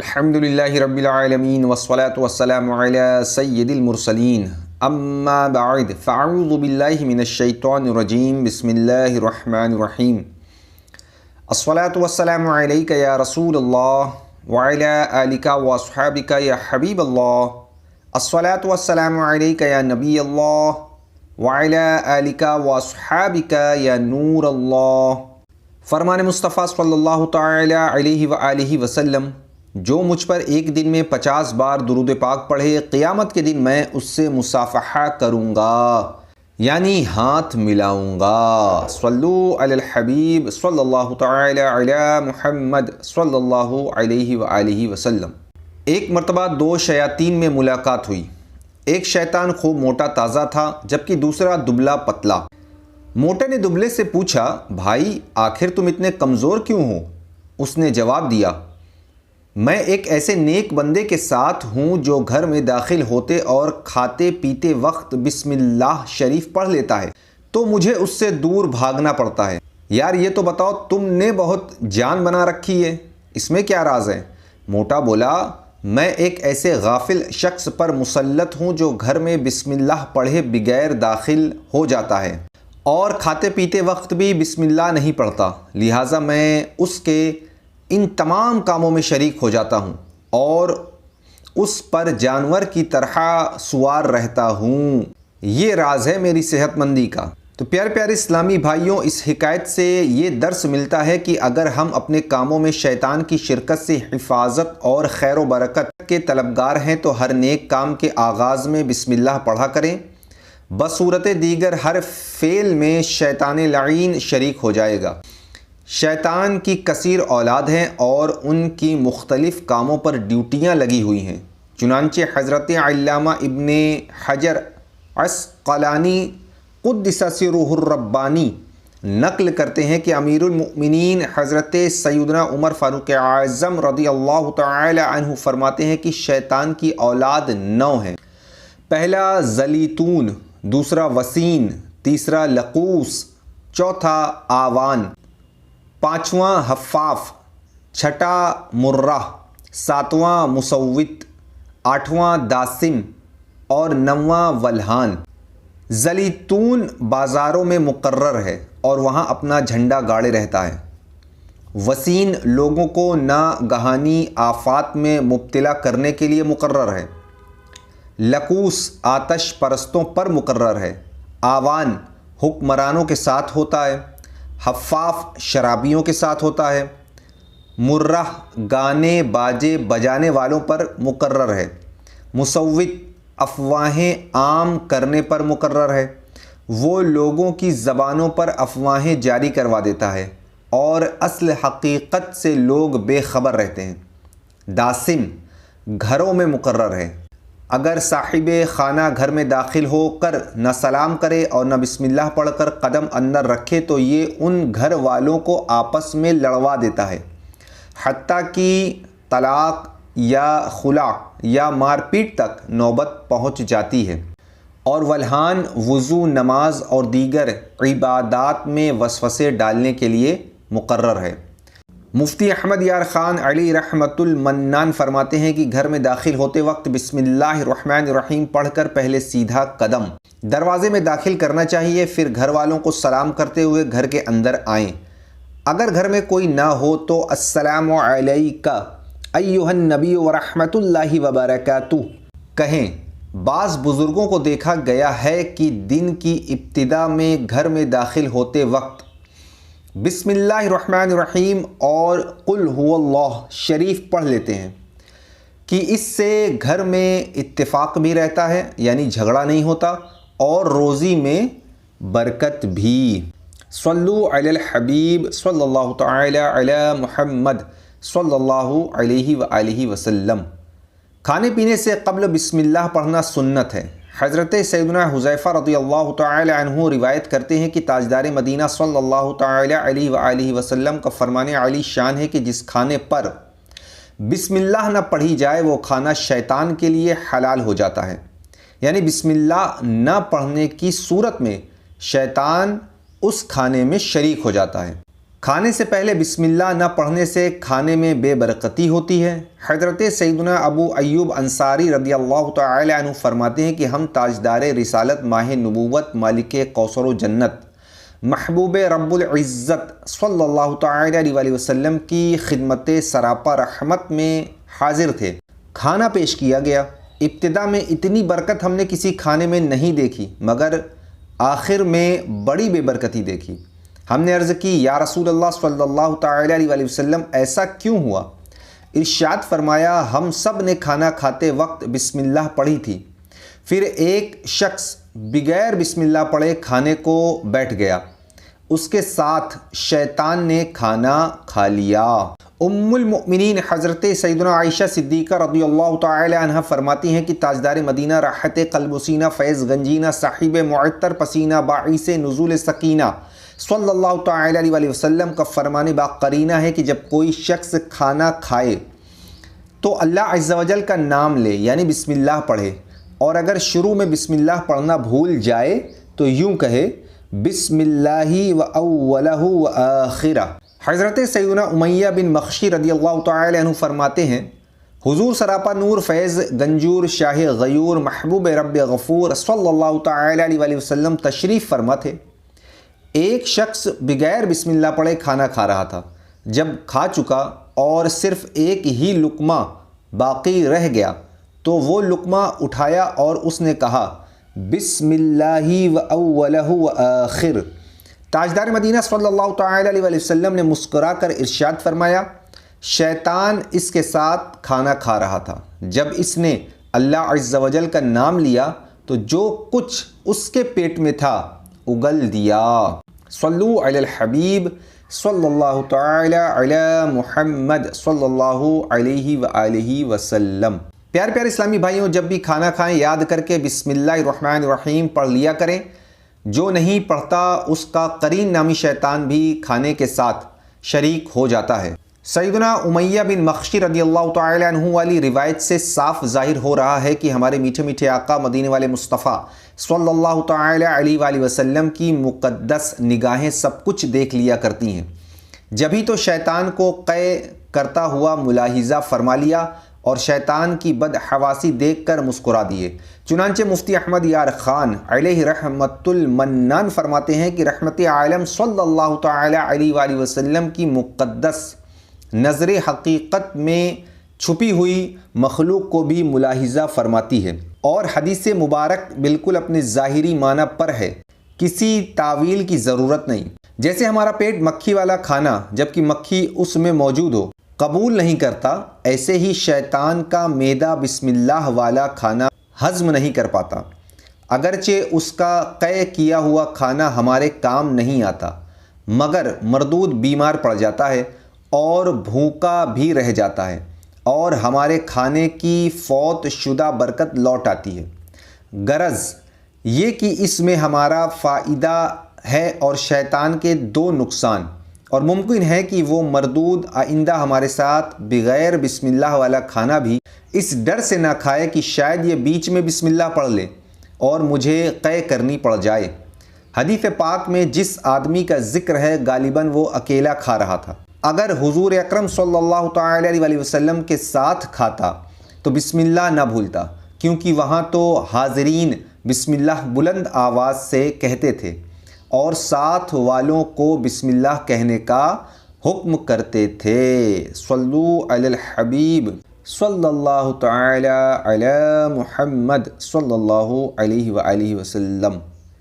الحمدللہ رب العالمین والصلاة والسلام علی سید المرسلین اما بعد فاعوذ باللہ من الشیطان الرجیم بسم اللہ الرحمن الرحیم الصلاة والسلام علیک یا رسول اللہ وعلی آلک واصحابک یا حبیب اللہ الصلاة والسلام علیک یا نبی اللہ وعلی آلک واصحابک یا نور اللہ۔ فرمان مصطفیٰ صلی اللہ تعالی علیہ وآلہ وسلم، جو مجھ پر ایک دن میں 50 بار درود پاک پڑھے، قیامت کے دن میں اس سے مصافحہ کروں گا، یعنی ہاتھ ملاؤں گا۔ صلو علی الحبیب صلی اللہ تعالی علی محمد صلی اللہ علیہ وآلہ وسلم۔ ایک مرتبہ دو شیاطین میں ملاقات ہوئی۔ ایک شیطان خوب موٹا تازہ تھا، جبکہ دوسرا دبلا پتلا۔ موٹے نے دبلے سے پوچھا، بھائی آخر تم اتنے کمزور کیوں ہو؟ اس نے جواب دیا، میں ایک ایسے نیک بندے کے ساتھ ہوں جو گھر میں داخل ہوتے اور کھاتے پیتے وقت بسم اللہ شریف پڑھ لیتا ہے، تو مجھے اس سے دور بھاگنا پڑتا ہے۔ یار یہ تو بتاؤ، تم نے بہت جان بنا رکھی ہے، اس میں کیا راز ہے؟ موٹا بولا، میں ایک ایسے غافل شخص پر مسلط ہوں جو گھر میں بسم اللہ پڑھے بغیر داخل ہو جاتا ہے اور کھاتے پیتے وقت بھی بسم اللہ نہیں پڑھتا، لہٰذا میں اس کے ان تمام کاموں میں شریک ہو جاتا ہوں اور اس پر جانور کی طرح سوار رہتا ہوں۔ یہ راز ہے میری صحت مندی کا۔ تو پیارے پیارے اسلامی بھائیوں، اس حکایت سے یہ درس ملتا ہے کہ اگر ہم اپنے کاموں میں شیطان کی شرکت سے حفاظت اور خیر و برکت کے طلبگار ہیں تو ہر نیک کام کے آغاز میں بسم اللہ پڑھا کریں، بصورت دیگر ہر فعل میں شیطان لعین شریک ہو جائے گا۔ شیطان کی کثیر اولاد ہیں اور ان کی مختلف کاموں پر ڈیوٹیاں لگی ہوئی ہیں۔ چنانچہ حضرت علامہ ابن حجر عسقلانی قدس سرہ الربانی نقل کرتے ہیں کہ امیر المؤمنین حضرت سیدنا عمر فاروق اعظم رضی اللہ تعالی عنہ فرماتے ہیں کہ شیطان کی اولاد 9 ہیں۔ پہلا زلیتون، دوسرا وسین، تیسرا لقوس، چوتھا آوان، پانچواں حفاف، چھٹا مرہ، ساتواں مصوت، آٹھواں داسم اور نواں ولہان۔ زلیتون بازاروں میں مقرر ہے اور وہاں اپنا جھنڈا گاڑے رہتا ہے۔ وسین لوگوں کو ناگہانی آفات میں مبتلا کرنے کے لیے مقرر ہے۔ لقوس آتش پرستوں پر مقرر ہے۔ آوان حکمرانوں کے ساتھ ہوتا ہے۔ حفاف شرابیوں کے ساتھ ہوتا ہے۔ مرہ گانے باجے بجانے والوں پر مقرر ہے۔ مصوت افواہیں عام کرنے پر مقرر ہے، وہ لوگوں کی زبانوں پر افواہیں جاری کروا دیتا ہے اور اصل حقیقت سے لوگ بے خبر رہتے ہیں۔ داسم گھروں میں مقرر ہے، اگر صاحب خانہ گھر میں داخل ہو کر نہ سلام کرے اور نہ بسم اللہ پڑھ کر قدم اندر رکھے تو یہ ان گھر والوں کو آپس میں لڑوا دیتا ہے، حتیٰ کہ طلاق یا خلا یا مار پیٹ تک نوبت پہنچ جاتی ہے۔ اور ولہان وضو، نماز اور دیگر عبادات میں وسوسے ڈالنے کے لیے مقرر ہے۔ مفتی احمد یار خان علی رحمت المنان فرماتے ہیں کہ گھر میں داخل ہوتے وقت بسم اللہ الرحمن الرحیم پڑھ کر پہلے سیدھا قدم دروازے میں داخل کرنا چاہیے، پھر گھر والوں کو سلام کرتے ہوئے گھر کے اندر آئیں۔ اگر گھر میں کوئی نہ ہو تو السلام علیکہ ایھا النبی ورحمۃ اللہ وبرکاتہ کہیں۔ بعض بزرگوں کو دیکھا گیا ہے کہ دن کی ابتدا میں گھر میں داخل ہوتے وقت بسم اللہ الرحمن الرحیم اور قل هو اللہ شریف پڑھ لیتے ہیں کہ اس سے گھر میں اتفاق بھی رہتا ہے، یعنی جھگڑا نہیں ہوتا، اور روزی میں برکت بھی۔ صلو علی الحبیب صلی اللہ تعالی علی محمد صلی اللہ علیہ وآلہ وسلم۔ کھانے پینے سے قبل بسم اللہ پڑھنا سنت ہے۔ حضرت سیدنا حذیفہ رضی اللہ تعالی عنہ روایت کرتے ہیں کہ تاجدار مدینہ صلی اللہ تعالی علیہ وآلہ وسلم کا فرمان علی شان ہے کہ جس کھانے پر بسم اللہ نہ پڑھی جائے وہ کھانا شیطان کے لیے حلال ہو جاتا ہے، یعنی بسم اللہ نہ پڑھنے کی صورت میں شیطان اس کھانے میں شریک ہو جاتا ہے۔ کھانے سے پہلے بسم اللہ نہ پڑھنے سے کھانے میں بے برکتی ہوتی ہے۔ حضرت سیدنا ابو ایوب انصاری رضی اللہ تعالی عنہ فرماتے ہیں کہ ہم تاجدار رسالت، ماہ نبوت، مالک کوثر و جنت، محبوب رب العزت صلی اللہ تعالی علیہ وسلم کی خدمت سراپا رحمت میں حاضر تھے۔ کھانا پیش کیا گیا۔ ابتدا میں اتنی برکت ہم نے کسی کھانے میں نہیں دیکھی، مگر آخر میں بڑی بے برکتی دیکھی۔ ہم نے عرض کی، یا رسول اللہ صلی اللہ تعالی علیہ وسلم ایسا کیوں ہوا؟ ارشاد فرمایا، ہم سب نے کھانا کھاتے وقت بسم اللہ پڑھی تھی، پھر ایک شخص بغیر بسم اللہ پڑھے کھانے کو بیٹھ گیا، اس کے ساتھ شیطان نے کھانا کھا لیا۔ ام المؤمنین حضرت سیدنا عائشہ صدیقہ رضی اللہ تعالی عنہ فرماتی ہیں کہ تاجدار مدینہ، راحت قلب و سینہ، فیض گنجینہ، صاحب معطر پسینہ، باعث نزول سکینہ صلی اللہ تعالی علیہ وسلم کا فرمان باقرینہ ہے کہ جب کوئی شخص کھانا کھائے تو اللہ عز و جل کا نام لے، یعنی بسم اللہ پڑھے، اور اگر شروع میں بسم اللہ پڑھنا بھول جائے تو یوں کہے، بسم اللہ و اولہ و آخرہ۔ حضرت سیدنا امیہ بن مخشی رضی اللہ تعالی عنہ فرماتے ہیں، حضور سراپا نور، فیض گنجور، شاہ غیور، محبوب رب غفور صلی اللہ تعالی علیہ وسلم تشریف فرما تھے۔ ایک شخص بغیر بسم اللہ پڑھے کھانا کھا رہا تھا۔ جب کھا چکا اور صرف ایک ہی لقمہ باقی رہ گیا تو وہ لقمہ اٹھایا اور اس نے کہا، بسم اللہ و اولہ و آخر۔ تاجدار مدینہ صلی اللہ تعالی علیہ وسلم نے مسکرا کر ارشاد فرمایا، شیطان اس کے ساتھ کھانا کھا رہا تھا، جب اس نے اللہ عز و جل کا نام لیا تو جو کچھ اس کے پیٹ میں تھا اگل دیا۔ صلو علی الحبیب صلی اللہ تعالی علی محمد صلی اللہ علیہ وآلہ وسلم۔ پیارے اسلامی بھائیوں، جب بھی کھانا کھائیں یاد کر کے بسم اللہ الرحمن الرحیم پڑھ لیا کریں۔ جو نہیں پڑھتا اس کا قرین نامی شیطان بھی کھانے کے ساتھ شریک ہو جاتا ہے۔ سیدنا امیہ بن مخشی رضی اللہ تعالی عنہ والی روایت سے صاف ظاہر ہو رہا ہے کہ ہمارے میٹھے میٹھے آقا مدینے والے مصطفیٰ صلی اللہ تعالی علیہ وآلہ وسلم کی مقدس نگاہیں سب کچھ دیکھ لیا کرتی ہیں۔ جبھی تو شیطان کو قے کرتا ہوا ملاحظہ فرما لیا اور شیطان کی بدحواسی دیکھ کر مسکرا دیے۔ چنانچہ مفتی احمد یار خان علیہ رحمت المنان فرماتے ہیں کہ رحمت عالم صلی اللہ تعالی علیہ وآلہ وسلم کی مقدس نظر حقیقت میں چھپی ہوئی مخلوق کو بھی ملاحظہ فرماتی ہے، اور حدیث مبارک بالکل اپنے ظاہری معنی پر ہے، کسی تعویل کی ضرورت نہیں۔ جیسے ہمارا پیٹ مکھی والا کھانا جبکہ مکھی اس میں موجود ہو قبول نہیں کرتا، ایسے ہی شیطان کا معدہ بسم اللہ والا کھانا ہضم نہیں کر پاتا، اگرچہ اس کا قے کیا ہوا کھانا ہمارے کام نہیں آتا، مگر مردود بیمار پڑ جاتا ہے اور بھوکا بھی رہ جاتا ہے، اور ہمارے کھانے کی فوت شدہ برکت لوٹ آتی ہے۔ غرض یہ کہ اس میں ہمارا فائدہ ہے اور شیطان کے دو نقصان، اور ممکن ہے کہ وہ مردود آئندہ ہمارے ساتھ بغیر بسم اللہ والا کھانا بھی اس ڈر سے نہ کھائے کہ شاید یہ بیچ میں بسم اللہ پڑھ لے اور مجھے قے کرنی پڑ جائے۔ حدیث پاک میں جس آدمی کا ذکر ہے غالباً وہ اکیلا کھا رہا تھا۔ اگر حضور اکرم صلی اللہ تعالی علیہ وسلم کے ساتھ کھاتا تو بسم اللہ نہ بھولتا، کیونکہ وہاں تو حاضرین بسم اللہ بلند آواز سے کہتے تھے اور ساتھ والوں کو بسم اللہ کہنے کا حکم کرتے تھے۔ صلو علی الحبیب صلی اللہ تعالی علی محمد صلی اللہ علیہ وآلہ وسلم۔